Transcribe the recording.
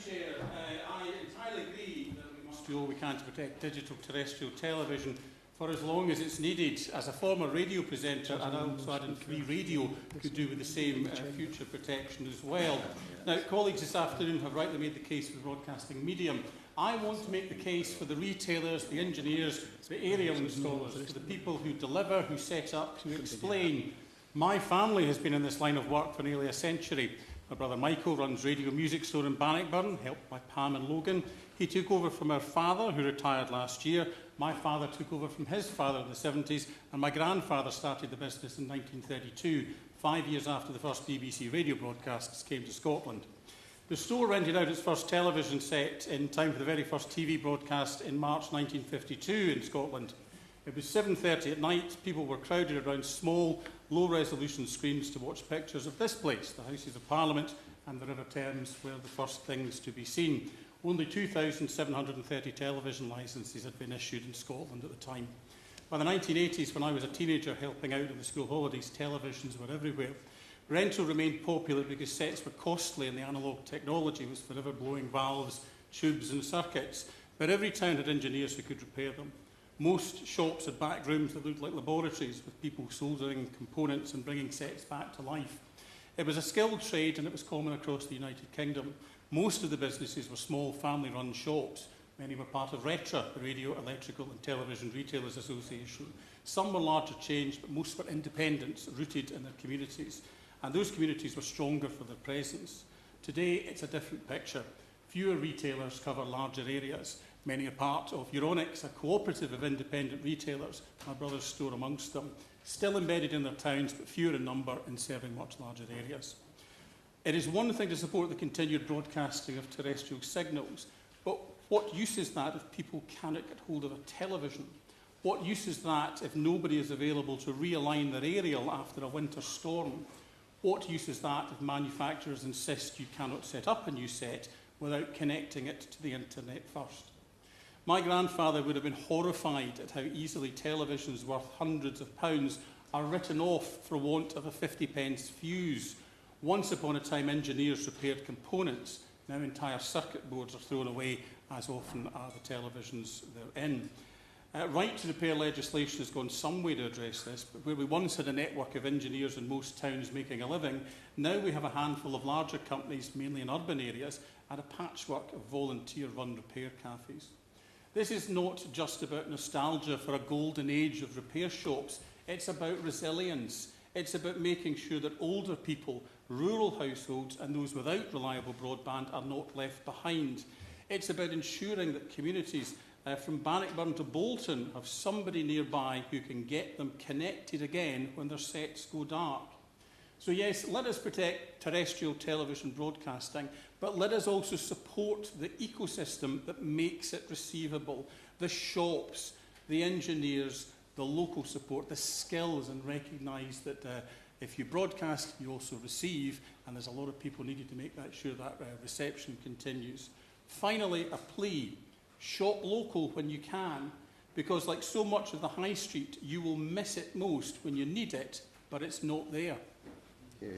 Chair. I entirely agree that we must do all we can to protect digital terrestrial television for as long as it's needed. As a former radio presenter, and also added free radio could do with the same future protection as well. Now, colleagues this afternoon have rightly made the case for the broadcasting medium. I want to make the case for the retailers, the engineers, the aerial installers, for the people who deliver, who set up, who explain. My family has been in this line of work for nearly a century. My brother Michael runs Radio Music Store in Bannockburn, helped by Pam and Logan. He took over from our father, who retired last year. My father took over from his father in the 70s, and my grandfather started the business in 1932, 5 years after the first BBC radio broadcasts came to Scotland. The store rented out its first television set in time for the very first TV broadcast in March 1952 in Scotland. It was 7:30 at night. People were crowded around small, low-resolution screens to watch pictures of this place, the Houses of Parliament and the River Thames, were the first things to be seen. Only 2,730 television licences had been issued in Scotland at the time. By the 1980s, when I was a teenager helping out in the school holidays, televisions were everywhere. Rental remained popular because sets were costly and the analogue technology was forever blowing valves, tubes and circuits. But every town had engineers who could repair them. Most shops had back rooms that looked like laboratories, with people soldering components and bringing sets back to life. It was a skilled trade and it was common across the United Kingdom. Most of the businesses were small family-run shops. Many were part of RETRA, the Radio, Electrical and Television Retailers Association. Some were larger chains, but most were independents, rooted in their communities. And those communities were stronger for their presence. Today, it's a different picture. Fewer retailers cover larger areas. Many are part of Euronics, a cooperative of independent retailers, my brother's store amongst them, still embedded in their towns, but fewer in number and serving much larger areas. It is one thing to support the continued broadcasting of terrestrial signals, but what use is that if people cannot get hold of a television? What use is that if nobody is available to realign their aerial after a winter storm? What use is that if manufacturers insist you cannot set up a new set without connecting it to the internet first? My grandfather would have been horrified at how easily televisions worth hundreds of pounds are written off for want of a 50p fuse. Once upon a time, engineers repaired components. Now entire circuit boards are thrown away, as often are the televisions they're in. Right to repair legislation has gone some way to address this, but where we once had a network of engineers in most towns making a living, now we have a handful of larger companies, mainly in urban areas, and a patchwork of volunteer-run repair cafes. This is not just about nostalgia for a golden age of repair shops. It's about resilience. It's about making sure that older people, rural households and those without reliable broadband are not left behind. It's about ensuring that communities from Bannockburn to Bolton have somebody nearby who can get them connected again when their sets go dark. So yes, let us protect terrestrial television broadcasting, but let us also support the ecosystem that makes it receivable, the shops, the engineers, the local support, the skills, and recognise that if you broadcast, you also receive, and there's a lot of people needed to make that sure that reception continues. Finally, a plea. Shop local when you can, because like so much of the high street, you will miss it most when you need it, but it's not there. Yeah.